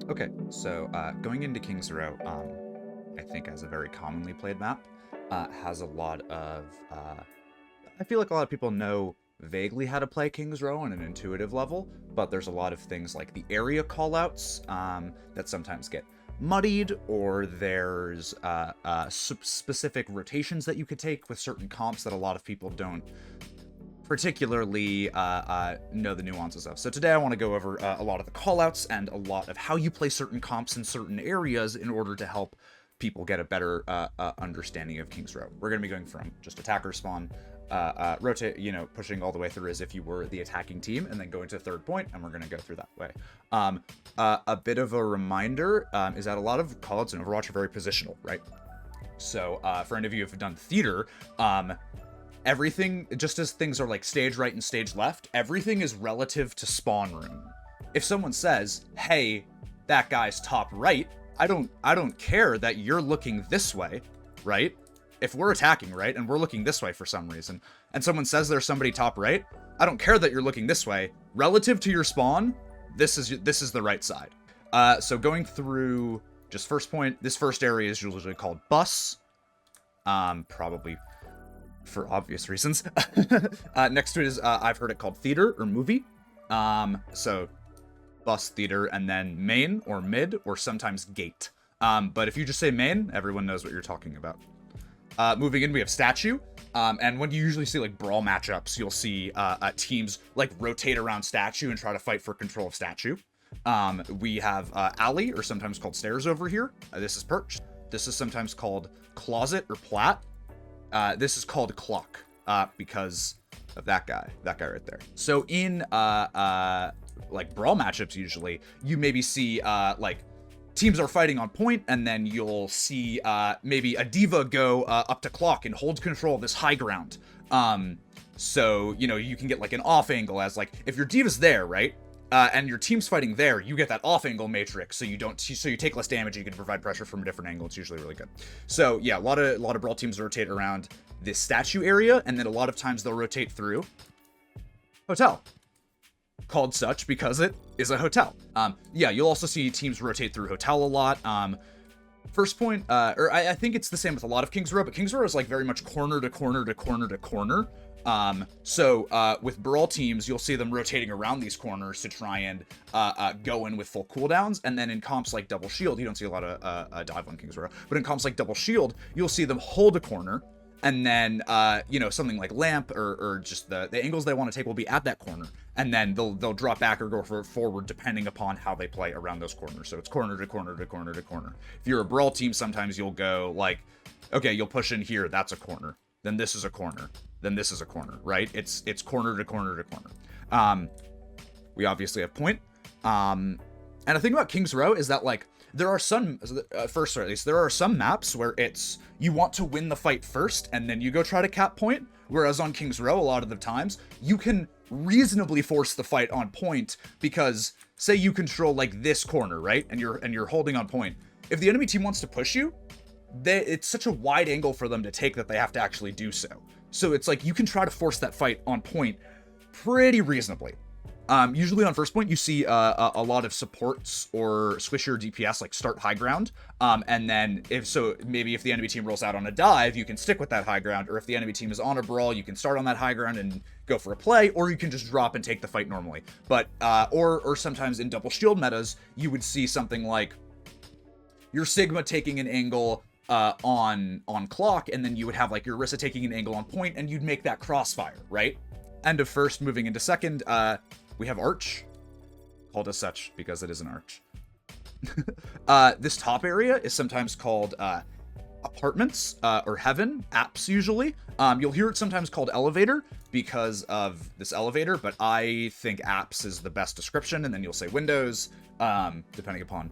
Okay, so going into King's Row, I think as a very commonly played map, has a lot of. I feel like a lot of people know vaguely how to play King's Row on an intuitive level, but there's a lot of things like the area callouts that sometimes get muddied, or there's specific rotations that you could take with certain comps that a lot of people don't particularly know the nuances of. So today I want to go over a lot of the callouts and a lot of how you play certain comps in certain areas in order to help people get a better understanding of King's Row. We're going to be going from just attacker spawn, rotate, pushing all the way through as if you were the attacking team, and then going to third point, and we're going to go through that way. A bit of a reminder is that a lot of callouts in Overwatch are very positional, right? So for any of you who have done theater, everything, just as things are like stage right and stage left, everything is relative to spawn room. If someone says, hey, that guy's top right, I don't care that you're looking this way, right? If we're attacking, right, and we're looking this way for some reason, and someone says there's somebody top right, I don't care that you're looking this way. Relative to your spawn, this is the right side. So going through just first point, this first area is usually called bus. Probably for obvious reasons. Next to it is, I've heard it called theater or movie. So bus, theater, and then main or mid, or sometimes gate. But if you just say main, everyone knows what you're talking about. Moving in, we have statue. And when you usually see like brawl matchups, you'll see teams like rotate around statue and try to fight for control of statue. We have alley, or sometimes called stairs over here. This is perch. This is sometimes called closet or plat. This is called clock, because of that guy right there. So in like brawl matchups, usually you maybe see like teams are fighting on point, and then you'll see maybe a diva go up to clock and hold control of this high ground. So you can get like an off angle, as like if your diva's there, right? And your team's fighting there, you get that off angle matrix, so you take less damage, and you can provide pressure from a different angle. It's usually really good. So yeah, a lot of brawl teams rotate around this statue area, and then a lot of times they'll rotate through hotel, called such because it is a hotel. Yeah, you'll also see teams rotate through hotel a lot. First point, or I think it's the same with a lot of King's Row, but King's Row is like very much corner to corner to corner to corner. So with brawl teams, you'll see them rotating around these corners to try and go in with full cooldowns. And then in comps like Double Shield, you don't see a lot of dive on King's Row, but in comps like Double Shield, you'll see them hold a corner, and then something like lamp or just the angles they want to take will be at that corner, and then they'll drop back or go forward depending upon how they play around those corners. So it's corner to corner to corner to corner. If you're a brawl team, sometimes you'll go like, okay, you'll push in here, that's a corner, then this is a corner, then this is a corner, right? It's corner to corner to corner. We obviously have point. And the thing about King's Row is that like there are some, first or at least, there are some maps where it's you want to win the fight first and then you go try to cap point, whereas on King's Row a lot of the times you can reasonably force the fight on point, because say you control like this corner, right, and you're holding on point. If the enemy team wants to push you, it's such a wide angle for them to take that they have to actually do so. So it's like you can try to force that fight on point pretty reasonably. Usually on first point, you see a lot of supports or squishier DPS like start high ground. And then maybe if the enemy team rolls out on a dive, you can stick with that high ground. Or if the enemy team is on a brawl, you can start on that high ground and go for a play, or you can just drop and take the fight normally. But, or sometimes in double shield metas, you would see something like your Sigma taking an angle on clock, and then you would have like your Orisa taking an angle on point, and you'd make that crossfire, right? End of first, moving into second, we have arch, called as such because it is an arch. This top area is sometimes called apartments or heaven, apps usually. You'll hear it sometimes called elevator because of this elevator, but I think apps is the best description, and then you'll say windows, depending upon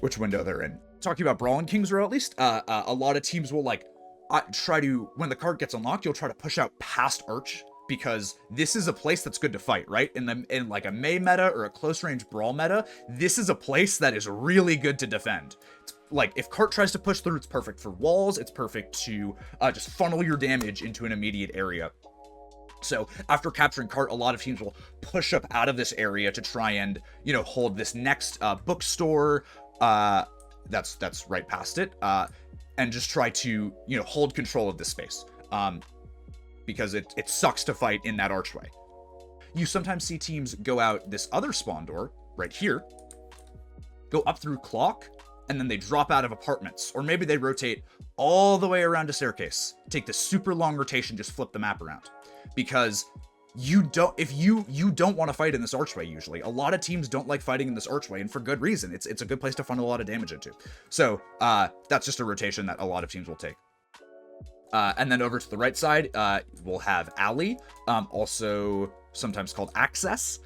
which window they're in. Talking about brawl in King's Row, at least, a lot of teams will like try to, when the card gets unlocked, you'll try to push out past arch, because this is a place that's good to fight, right? In like a May meta or a close range brawl meta, this is a place that is really good to defend. It's like if cart tries to push through, it's perfect for walls. It's perfect to just funnel your damage into an immediate area. So after capturing cart, a lot of teams will push up out of this area to try and, you know, hold this next bookstore. That's right past it. And just try to, you know, hold control of this space. Because it sucks to fight in that archway. You sometimes see teams go out this other spawn door right here, go up through clock, and then they drop out of apartments. Or maybe they rotate all the way around a staircase. Take this super long rotation, just flip the map around. Because if you don't want to fight in this archway usually. A lot of teams don't like fighting in this archway, and for good reason. It's a good place to funnel a lot of damage into. So that's just a rotation that a lot of teams will take. And then over to the right side, we'll have alley, also sometimes called access,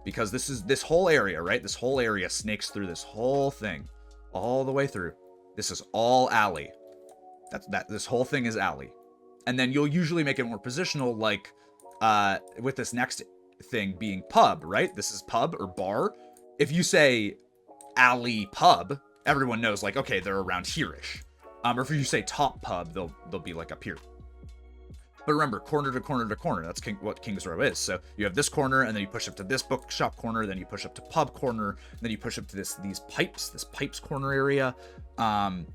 because this whole area, right? This whole area snakes through this whole thing, all the way through. This is all alley. This whole thing is alley. And then you'll usually make it more positional, like with this next thing being pub, right? This is pub or bar. If you say alley pub, everyone knows, like, okay, they're around here-ish. Or if you say top pub, they'll be like up here. But remember, corner to corner to corner, that's what King's Row is. So you have this corner, and then you push up to this bookshop corner, then you push up to pub corner, and then you push up to this pipes corner area. Going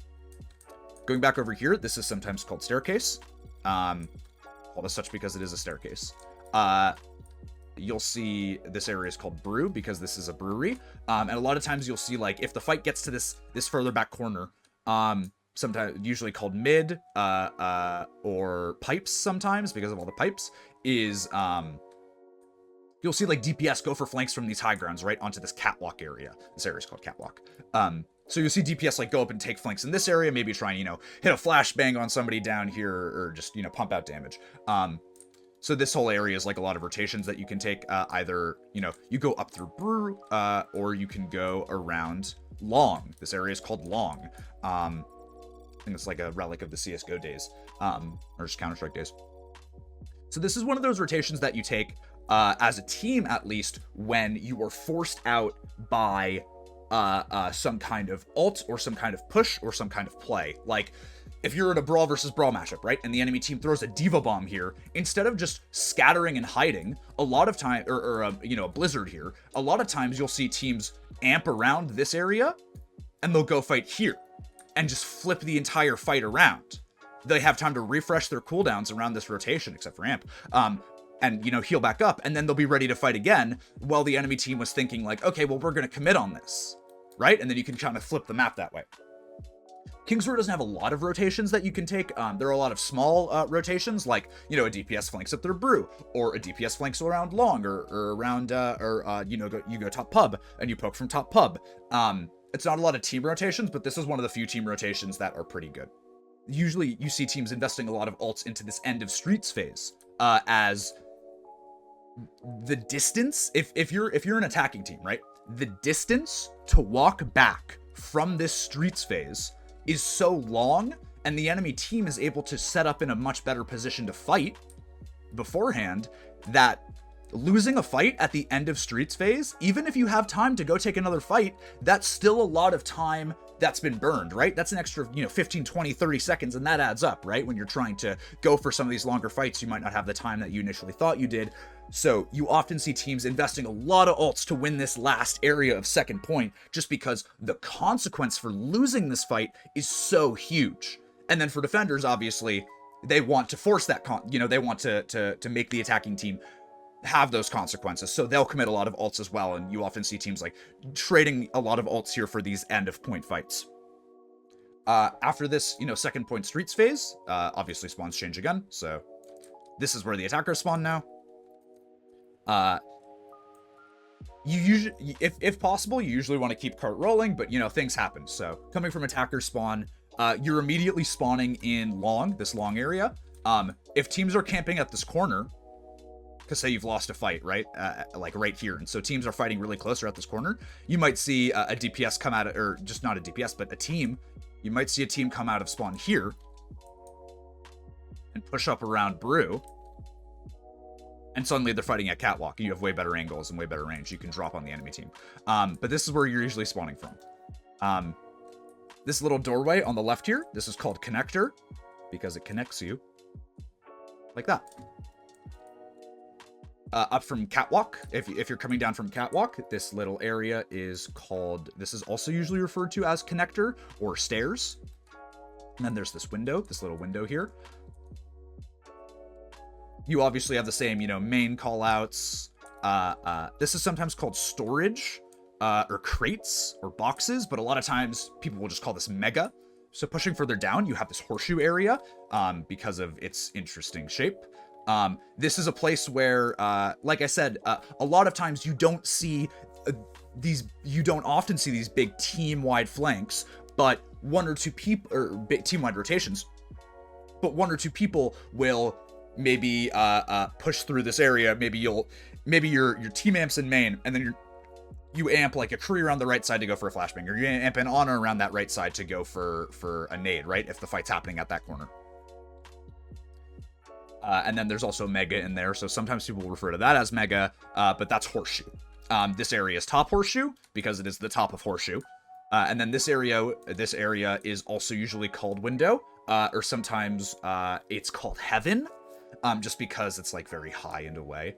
back over here, this is sometimes called staircase. Called as such because it is a staircase. You'll see this area is called brew because this is a brewery. And a lot of times you'll see, like, if the fight gets to this further back corner, sometimes usually called mid or pipes sometimes because of all the pipes, is you'll see like DPS go for flanks from these high grounds right onto this catwalk area. This area is called catwalk. So you'll see DPS like go up and take flanks in this area, maybe try and, you know, hit a flashbang on somebody down here, or just, you know, pump out damage. So this whole area is like a lot of rotations that you can take. Either, you know, you go up through brew, or you can go around long. This area is called long. I think it's like a relic of the CSGO days, or just Counter-Strike days. So this is one of those rotations that you take as a team, at least, when you are forced out by some kind of ult or some kind of push or some kind of play. Like, if you're in a brawl versus brawl matchup, right, and the enemy team throws a diva bomb here, instead of just scattering and hiding, a lot of time, or you know, a blizzard here, a lot of times you'll see teams amp around this area, and they'll go fight here, and just flip the entire fight around. They have time to refresh their cooldowns around this rotation, except for amp, and, you know, heal back up, and then they'll be ready to fight again, while the enemy team was thinking, like, okay, well, we're going to commit on this, right? And then you can kind of flip the map that way. King's Row doesn't have a lot of rotations that you can take. There are a lot of small rotations, like, you know, a DPS flanks up their brew, or a DPS flanks around long, or around, you know, you go top pub, and you poke from top pub. It's not a lot of team rotations, but this is one of the few team rotations that are pretty good. Usually, you see teams investing a lot of ults into this end of streets phase, as the distance, if you're an attacking team, right? The distance to walk back from this streets phase is so long, and the enemy team is able to set up in a much better position to fight beforehand, that losing a fight at the end of streets phase, even if you have time to go take another fight, that's still a lot of time that's been burned, right? That's an extra, you know, 15, 20, 30 seconds, and that adds up, right? When you're trying to go for some of these longer fights, you might not have the time that you initially thought you did. So you often see teams investing a lot of ults to win this last area of second point, just because the consequence for losing this fight is so huge. And then for defenders, obviously, they want to force that, they want to make the attacking team have those consequences, so they'll commit a lot of ults as well, and you often see teams like trading a lot of ults here for these end of point fights. After this, you know, second point streets phase, obviously spawns change again, so this is where the attackers spawn now. You usually, if possible, you usually want to keep cart rolling, but, you know, things happen. So coming from attacker spawn, you're immediately spawning in long, this long area. If teams are camping at this corner, because say you've lost a fight, right? Like right here. And so teams are fighting really close at this corner. You might see a DPS come out of, or just not a DPS, but a team. You might see a team come out of spawn here and push up around brew. And suddenly they're fighting at catwalk. You have way better angles and way better range. You can drop on the enemy team. But this is where you're usually spawning from. This little doorway on the left here, this is called connector, because it connects you like that. up from Catwalk. If you're coming down from Catwalk, this little area is called, this is also usually referred to as Connector or Stairs. And then there's this window, this little window here. You obviously have the same, you know, main callouts. This is sometimes called storage, or crates, or boxes, but a lot of times people will just call this mega. So pushing further down, you have this horseshoe area, because of its interesting shape. This is a place where, like I said, a lot of times you don't see you don't often see these big team-wide flanks, but one or two people, or big team-wide rotations, but one or two people will maybe push through this area. Maybe your team amps in main, and then you amp like a Kree around the right side to go for a flashbang, or you amp an Honor around that right side to go for a nade, right? If the fight's happening at that corner. And then there's also Mega in there, so sometimes people will refer to that as Mega, but that's Horseshoe. This area is top Horseshoe, because it is the top of Horseshoe. And then this area is also usually called Window, or sometimes it's called Heaven, just because it's like very high and away.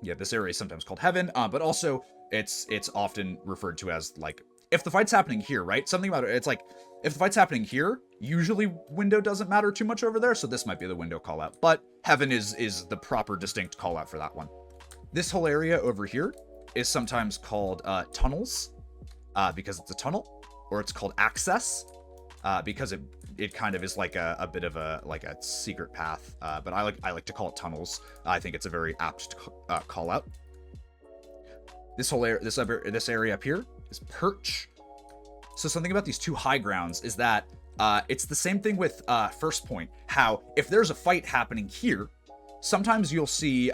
Yeah, this area is sometimes called Heaven, but also it's often referred to as, like, if the fight's happening here, right? Something about it, it's like, if the fight's happening here, usually Window doesn't matter too much over there, so this might be the Window callout. But Heaven is the proper distinct callout for that one. This whole area over here is sometimes called Tunnels, because it's a tunnel, or it's called Access, because it kind of is like a bit of a secret path, but I like to call it Tunnels. I think it's a very apt call out. This whole area, this area up here is Perch. So something about these two high grounds is that it's the same thing with First Point. How if there's a fight happening here, sometimes you'll see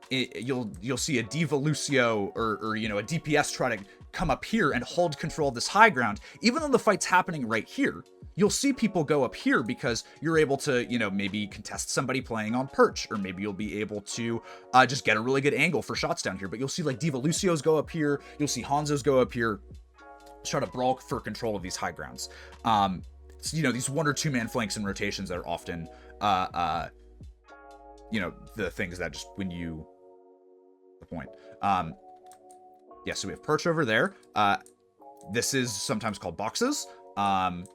you'll see a Diva Lucio or you know, a DPS try to come up here and hold control of this high ground. Even though the fight's happening right here, you'll see people go up here because you're able to, you know, maybe contest somebody playing on Perch, or maybe you'll be able to just get a really good angle for shots down here. But you'll see like Diva Lucios go up here, you'll see Hanzos go up here, try to brawl for control of these high grounds. So, you know, these 1 or 2 man flanks and rotations are often, you know, the things that just when you, the point. Yeah, so we have Perch over there. This is sometimes called boxes. And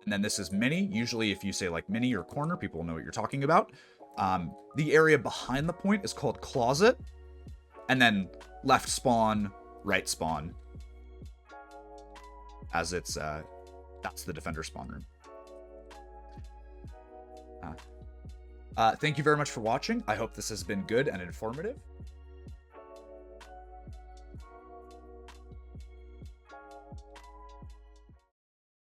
then this is mini. Usually if you say like mini or corner, people will know what you're talking about. The area behind the point is called closet. And then left spawn, right spawn. As it's, that's the defender spawn room. Thank you very much for watching. I hope this has been good and informative.